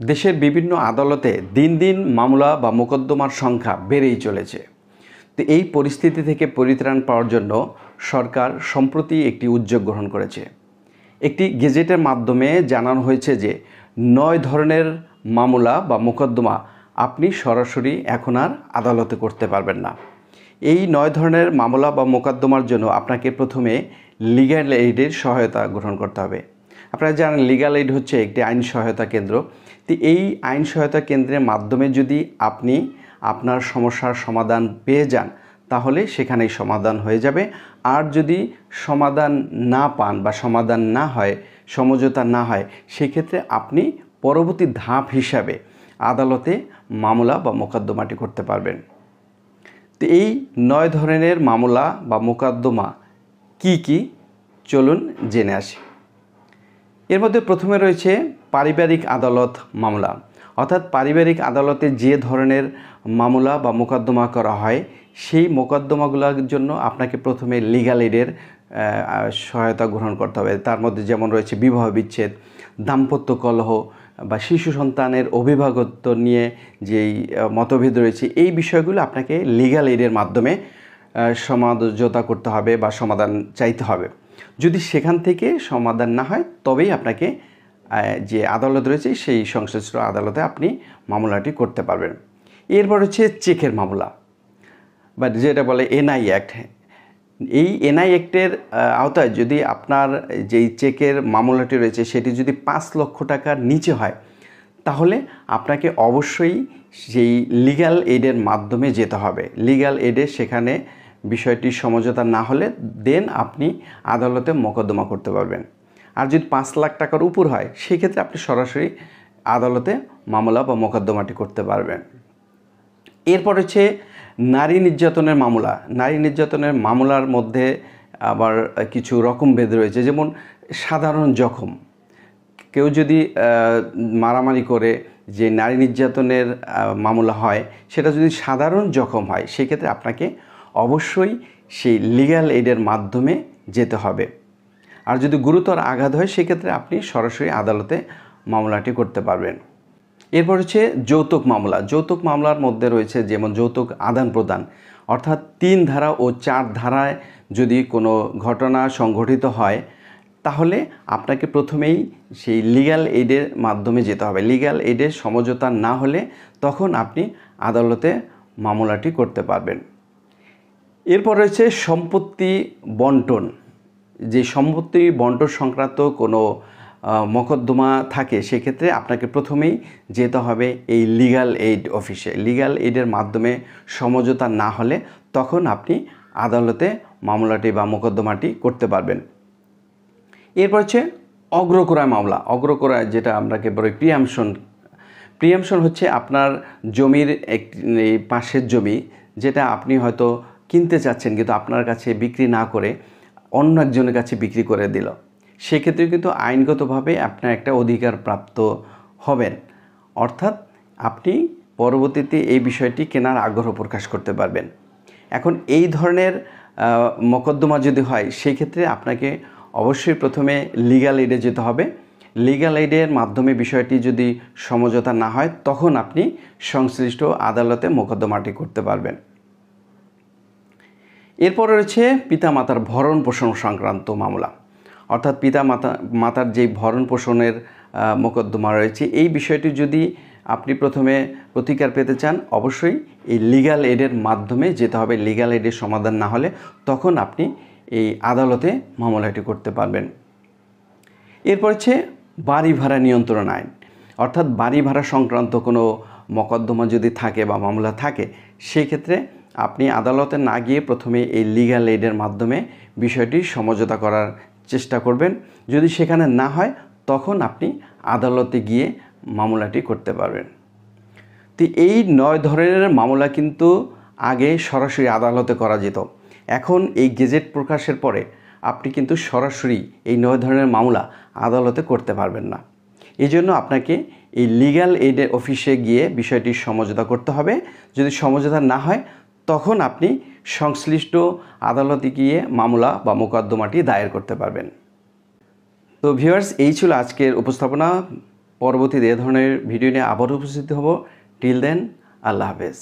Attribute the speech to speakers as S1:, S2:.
S1: দেশের বিভিন্ন আদালতে দিন দিন মামলা বা মোকদ্দমার সংখ্যা বেড়েই চলেছে। তো এই পরিস্থিতি থেকে পরিত্রাণ পাওয়ার জন্য সরকার সম্প্রতি একটি উদ্যোগ গ্রহণ করেছে। একটি গেজেটের মাধ্যমে জানানো হয়েছে যে 9 ধরনের মামলা বা মোকদ্দমা আপনি সরাসরি এখন আর আদালতে করতে পারবেন না। এই 9 ধরনের মামলা বা মোকদ্দমার জন্য আপনাকে প্রথমে লিগ্যাল এইডের সহায়তা গ্রহণ করতে হবে। আপনারা জানেন লিগ্যাল এইড হচ্ছে একটি আইন সহায়তা কেন্দ্র। তো এই আইন সহায়তা কেন্দ্রের মাধ্যমে যদি আপনি আপনার সমস্যার সমাধান পেয়ে যান তাহলে সেখানেই সমাধান হয়ে যাবে। আর যদি সমাধান না পান বা সমাধান না হয়, সমঝোতা না হয়, সেক্ষেত্রে আপনি পরবর্তী ধাপ হিসাবে আদালতে মামলা বা মোকদ্দমাটি করতে পারবেন। তো এই 9 ধরনের মামলা বা মোকদ্দমা কি কি চলুন জেনে আসি। এর মধ্যে প্রথমে রয়েছে পারিবারিক আদালত মামলা, অর্থাৎ পারিবারিক আদালতে যে ধরনের মামলা বা মোকদ্দমা করা হয় সেই মোকদ্দমাগুলোর জন্য আপনাকে প্রথমে লিগ্যাল এইডের সহায়তা গ্রহণ করতে হবে। তার মধ্যে যেমন রয়েছে বিবাহ বিচ্ছেদ, দাম্পত্য কলহ বা শিশু সন্তানের অভিভাবকত্ব নিয়ে যেই মতভেদ রয়েছে, এই বিষয়গুলো আপনাকে লিগ্যাল এইডের মাধ্যমে সমঝোতা করতে হবে বা সমাধান চাইতে হবে। যদি সেখান থেকে সমাধান না হয় তবেই আপনাকে যে আদালত রয়েছে সেই সংশ্লিষ্ট আদালতে আপনি মামলাটি করতে পারবেন। এরপর হচ্ছে চেকের মামলা বা যেটা বলে এনআই অ্যাক্ট। এই এনআই অ্যাক্টের আওতায় যদি আপনার যেই চেকের মামলাটি রয়েছে সেটি যদি 5 লক্ষ টাকার নিচে হয় তাহলে আপনাকে অবশ্যই সেই লিগ্যাল এইডের মাধ্যমে যেতে হবে। লিগ্যাল এইডে সেখানে বিষয়টি সমঝোতা না হলে দেন আপনি আদালতে মোকদ্দমা করতে পারবেন। আর যদি 5 লাখ টাকার উপর হয় সেক্ষেত্রে আপনি সরাসরি আদালতে মামলা বা মোকদ্দমাটি করতে পারবেন। এরপর হচ্ছে নারী নির্যাতনের মামলা। নারী নির্যাতনের মামলার মধ্যে আবার কিছু রকমভেদ রয়েছে, যেমন সাধারণ জখম। কেউ যদি মারামারি করে যে নারী নির্যাতনের মামলা হয় সেটা যদি সাধারণ জখম হয় সেক্ষেত্রে আপনাকে অবশ্যই সেই লিগ্যাল এইডের মাধ্যমে যেতে হবে। আর যদি গুরুতর আঘাত হয় সেক্ষেত্রে আপনি সরাসরি আদালতে মামলাটি করতে পারবেন। এরপর হচ্ছে যৌতুক মামলা। যৌতুক মামলার মধ্যে রয়েছে যেমন যৌতুক আদান প্রদান, অর্থাৎ 3 ধারা ও 4 ধারায় যদি কোনো ঘটনা সংঘটিত হয় তাহলে আপনাকে প্রথমেই সেই লিগ্যাল এইডের মাধ্যমে যেতে হবে। লিগ্যাল এইডের সমঝোতা না হলে তখন আপনি আদালতে মামলাটি করতে পারবেন। এরপর রয়েছে সম্পত্তি বন্টন। যে সম্পত্তি বন্টন সংক্রান্ত কোনো মোকদ্দমা থাকে সেক্ষেত্রে আপনাকে প্রথমেই যেতে হবে এই লিগ্যাল এইড অফিসে। লিগ্যাল এইডের মাধ্যমে সমঝোতা না হলে তখন আপনি আদালতে মামলাটি বা মোকদ্দমাটি করতে পারবেন। এরপর হচ্ছে অগ্রক্রয় মামলা। অগ্রক্রয় যেটা আমরাকে বলি প্রিয়াম্পশন। প্রিয়াম্পশন হচ্ছে আপনার জমির পাশের জমি যেটা আপনি হয়তো কিনতে চাচ্ছেন কিন্তু আপনার কাছে বিক্রি না করে অন্য একজনের কাছে বিক্রি করে দিল, সেক্ষেত্রে কিন্তু আইনগতভাবে আপনার একটা অধিকার প্রাপ্ত হবেন। অর্থাৎ আপনি পরবর্তীতে এই বিষয়টি কেনার আগ্রহ প্রকাশ করতে পারবেন। এখন এই ধরনের মোকদ্দমা যদি হয় সেক্ষেত্রে আপনাকে অবশ্যই প্রথমে লিগ্যাল এইডে যেতে হবে। লিগ্যাল এইডের মাধ্যমে বিষয়টি যদি সমঝোতা না হয় তখন আপনি সংশ্লিষ্ট আদালতে মোকদ্দমাটি করতে পারবেন। এরপর রয়েছে পিতামাতার ভরণ পোষণ সংক্রান্ত মামলা, অর্থাৎ মাতার যেই ভরণ পোষণের মোকদ্দমা রয়েছে এই বিষয়টি যদি আপনি প্রথমে প্রতিকার পেতে চান অবশ্যই এই লিগ্যাল এইডের মাধ্যমে যেতে হবে। লিগ্যাল এইডের সমাধান না হলে তখন আপনি এই আদালতে মামলাটি করতে পারবেন। এরপর হচ্ছে বাড়ি ভাড়া নিয়ন্ত্রণ আইন, অর্থাৎ বাড়ি ভাড়া সংক্রান্ত কোনো মোকদ্দমা যদি থাকে বা মামলা থাকে সেক্ষেত্রে আপনি আদালতে না গিয়ে প্রথমে এই লিগ্যাল এইডের মাধ্যমে বিষয়টি সমঝোতা করার চেষ্টা করবেন। যদি সেখানে না হয় তখন আপনি আদালতে গিয়ে মামলাটি করতে পারবেন। তো এই 9 ধরনের মামলা কিন্তু আগে সরাসরি আদালতে করা যেত। এখন এই গেজেট প্রকাশের পরে আপনি কিন্তু সরাসরি এই 9 ধরনের মামলা আদালতে করতে পারবেন না। এই জন্য আপনাকে এই লিগ্যাল এইড অফিসে গিয়ে বিষয়টি সমঝোতা করতে হবে। যদি সমঝোতা না হয় তখন আপনি সংশ্লিষ্ট আদালতে গিয়ে মামলা বা মোকদ্দমাটি দায়ের করতে পারবেন। তো ভিউয়ার্স, এই ছিল আজকের উপস্থাপনা। পরবর্তীতে এ ধরনের ভিডিও নিয়ে আবারও উপস্থিত হব। টিল দেন, আল্লাহ হাফেজ।